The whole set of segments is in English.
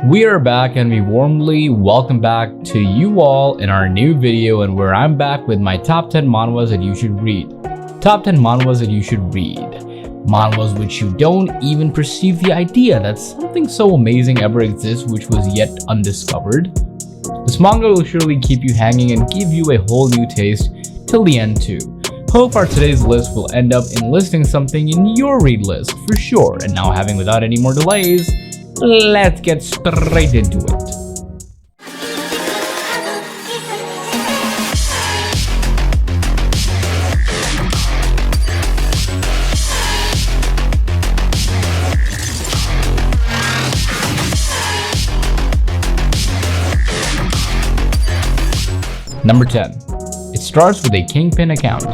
We are back and we warmly welcome back to you all in our new video, and where I'm back with my top 10 manhwas that you should read. Top 10 manhwas that you should read. Manhwas which you don't even perceive the idea that something so amazing ever exists which was yet undiscovered. This manga will surely keep you hanging and give you a whole new taste till the end too. Hope our today's list will end up enlisting something in your read list for sure. And now, having without any more delays, let's get straight into it. Number 10. It starts with a Kingpin account.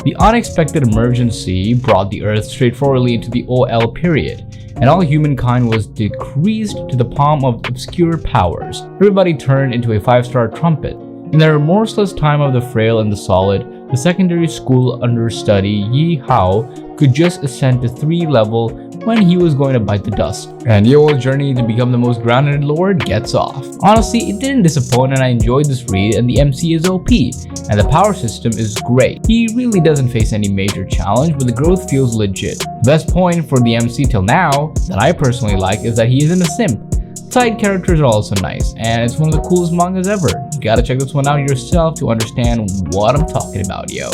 The unexpected emergency brought the Earth straightforwardly into the OL period, and all humankind was decreased to the palm of obscure powers. Everybody turned into a 5-star trumpet. In the remorseless time of the frail and the solid, the secondary school understudy Yi Hao could just ascend to 3 level when he was going to bite the dust. And Yo's journey to become the most grounded lord gets off. Honestly, it didn't disappoint and I enjoyed this read, and the MC is OP, and the power system is great. He really doesn't face any major challenge, but the growth feels legit. The best point for the MC till now, that I personally like, is that he isn't a simp. Side characters are also nice, and it's one of the coolest mangas ever. You gotta check this one out yourself to understand what I'm talking about, yo.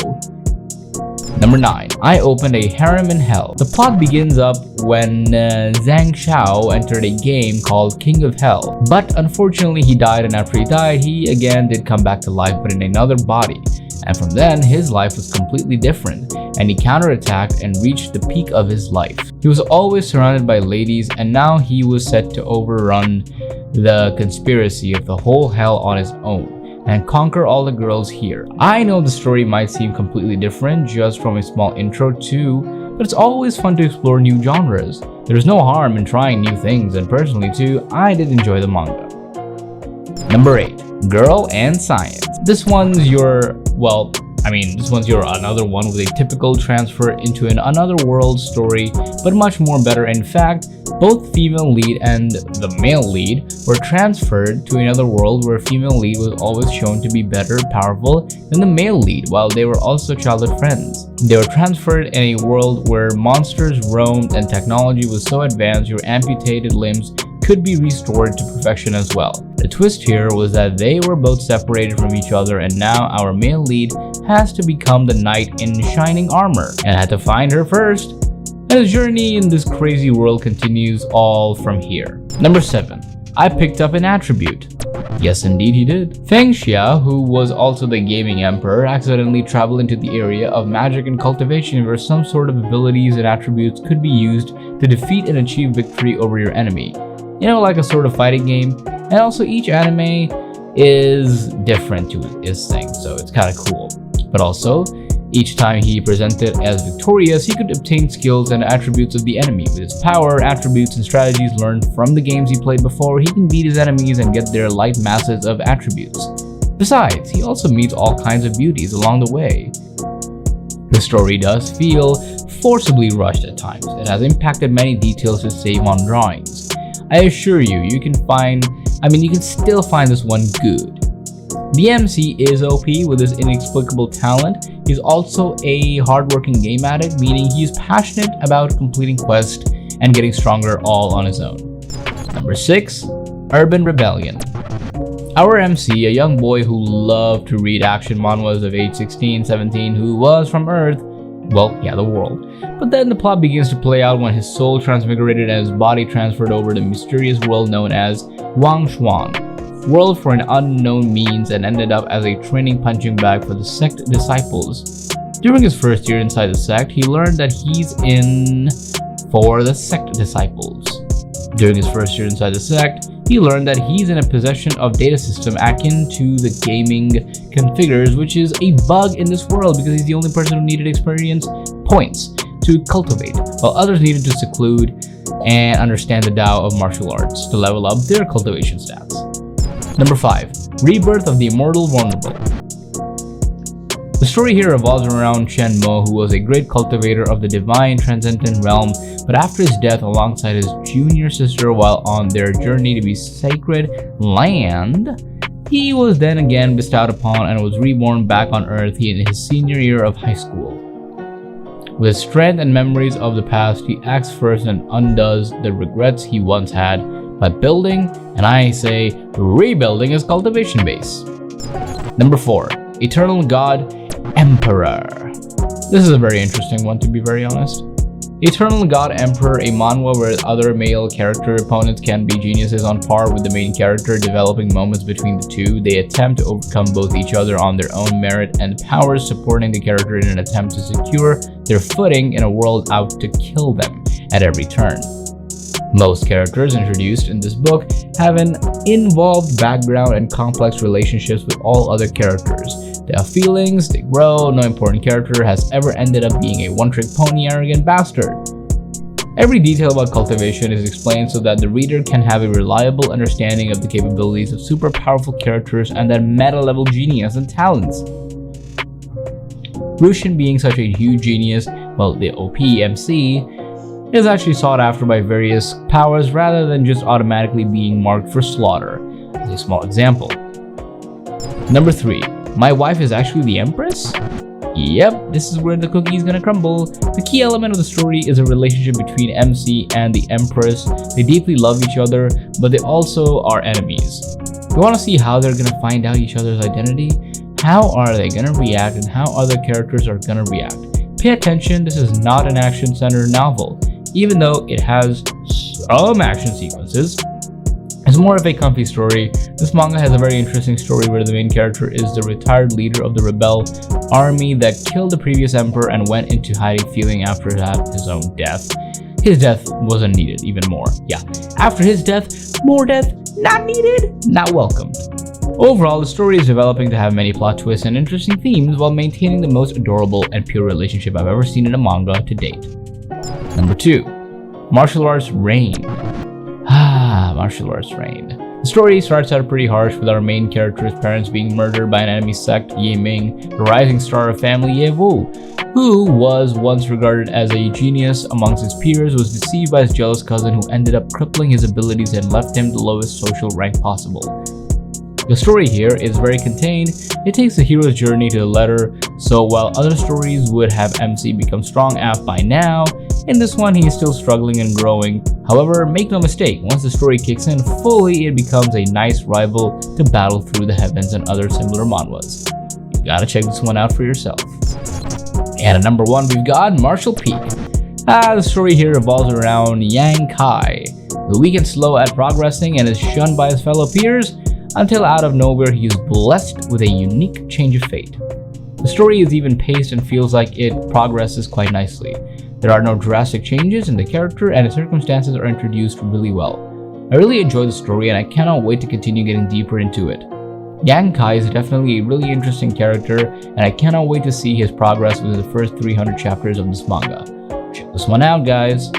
Number 9. I opened a harem in hell. The plot begins up when Zhang Xiao entered a game called King of Hell. But unfortunately he died, and after he died, he again did come back to life but in another body. And from then, his life was completely different, and he counterattacked and reached the peak of his life. He was always surrounded by ladies, and now he was set to overrun the conspiracy of the whole hell on his own and conquer all the girls here. I know the story might seem completely different just from a small intro too, but it's always fun to explore new genres. There's no harm in trying new things, and personally too, I did enjoy the manga. Number 8. Girl and Science. This one's your another one with a typical transfer into an another world story, but much more better. In fact, both female lead and the male lead were transferred to another world where female lead was always shown to be better, powerful than the male lead, while they were also childhood friends. They were transferred in a world where monsters roamed and technology was so advanced your amputated limbs could be restored to perfection as well. The twist here was that they were both separated from each other, and now our male lead has to become the knight in shining armor and had to find her first. And his journey in this crazy world continues all from here. Number 7. I picked up an attribute. Yes, indeed he did. Feng Xia, who was also the gaming emperor, accidentally traveled into the area of magic and cultivation where some sort of abilities and attributes could be used to defeat and achieve victory over your enemy. You know, like a sort of fighting game. And also each anime is different to his thing, so it's kind of cool. But also, each time he presented as victorious, he could obtain skills and attributes of the enemy. With his power, attributes, and strategies learned from the games he played before, he can beat his enemies and get their light masses of attributes. Besides, he also meets all kinds of beauties along the way. The story does feel forcibly rushed at times. It has impacted many details to save on drawings. I assure you, you can still find this one good. The MC is OP with his inexplicable talent. He's also a hardworking game addict, meaning he's passionate about completing quests and getting stronger all on his own. Number 6. Urban Rebellion. Our MC, a young boy who loved to read action manhwas of age 16, 17, who was from Earth, the world. But then the plot begins to play out when his soul transmigrated and his body transferred over to the mysterious world known as Wang Xuan, world for an unknown means, and ended up as a training punching bag for the sect disciples. During his first year inside the sect, he learned that he's in for the sect disciples. During his first year inside the sect, he learned that he's in a possession of data system akin to the gaming configures, which is a bug in this world because he's the only person who needed experience points to cultivate, while others needed to seclude and understand the Tao of martial arts to level up their cultivation stats. Number 5. Rebirth of the Immortal Venerable. The story here revolves around Shenmue, who was a great cultivator of the divine transcendent realm, but after his death alongside his junior sister while on their journey to the sacred land, he was then again bestowed upon and was reborn back on Earth in his senior year of high school. With his strength and memories of the past, he acts first and undoes the regrets he once had by building, and I say rebuilding, his cultivation base. Number 4. Eternal God Emperor. This is a very interesting one, to be very honest. Eternal God Emperor, a manhwa where other male character opponents can be geniuses on par with the main character, developing moments between the two. They attempt to overcome both each other on their own merit and powers, supporting the character in an attempt to secure their footing in a world out to kill them at every turn. Most characters introduced in this book have an involved background and complex relationships with all other characters. They have feelings, they grow, no important character has ever ended up being a one-trick pony arrogant bastard. Every detail about cultivation is explained so that the reader can have a reliable understanding of the capabilities of super powerful characters and their meta-level genius and talents. Rushin being such a huge genius, well, the OP MC, is actually sought after by various powers rather than just automatically being marked for slaughter, as a small example. Number 3. My wife is actually the Empress? Yep, this is where the cookie is gonna crumble. The key element of the story is a relationship between MC and the Empress. They deeply love each other, but they also are enemies. You wanna see how they're gonna find out each other's identity? How are they gonna react and how other characters are gonna react? Pay attention, this is not an action-centered novel. Even though it has some action sequences, it's more of a comfy story. This manga has a very interesting story where the main character is the retired leader of the rebel army that killed the previous emperor and went into hiding feeling after his own death. His death wasn't needed, even more. Yeah, after his death, more death, not needed, not welcomed. Overall, the story is developing to have many plot twists and interesting themes while maintaining the most adorable and pure relationship I've ever seen in a manga to date. Number 2. Martial Arts Reign. Martial Arts Reign. The story starts out pretty harsh with our main character's parents being murdered by an enemy sect, Ye Ming, the rising star of family Ye Wu, who was once regarded as a genius amongst his peers, was deceived by his jealous cousin who ended up crippling his abilities and left him the lowest social rank possible. The story here is very contained. It takes the hero's journey to the letter, so while other stories would have MC become strong AF by now, in this one he is still struggling and growing. However, make no mistake, once the story kicks in fully, it becomes a nice rival to battle through the heavens and other similar manhwas. You gotta check this one out for yourself. And at number 1, we've got Martial Peak. The story here revolves around Yang Kai, who weak and slow at progressing and is shunned by his fellow peers, until out of nowhere he is blessed with a unique change of fate. The story is even paced and feels like it progresses quite nicely. There are no drastic changes in the character and the circumstances are introduced really well. I really enjoy the story and I cannot wait to continue getting deeper into it. Yang Kai is definitely a really interesting character and I cannot wait to see his progress within the first 300 chapters of this manga. Check this one out, guys.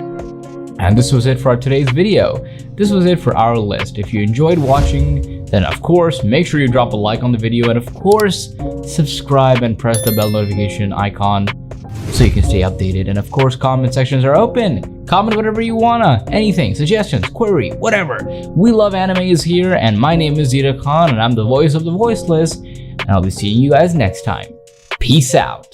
And this was it for today's video. This was it for our list. If you enjoyed watching, then of course make sure you drop a like on the video and of course subscribe and press the bell notification icon so you can stay updated. And of course, comment sections are open. Comment whatever you wanna, anything, suggestions, query, whatever. We love animes here, and my name is Zira Khan and I'm the voice of the voiceless, and I'll be seeing you guys next time. Peace out.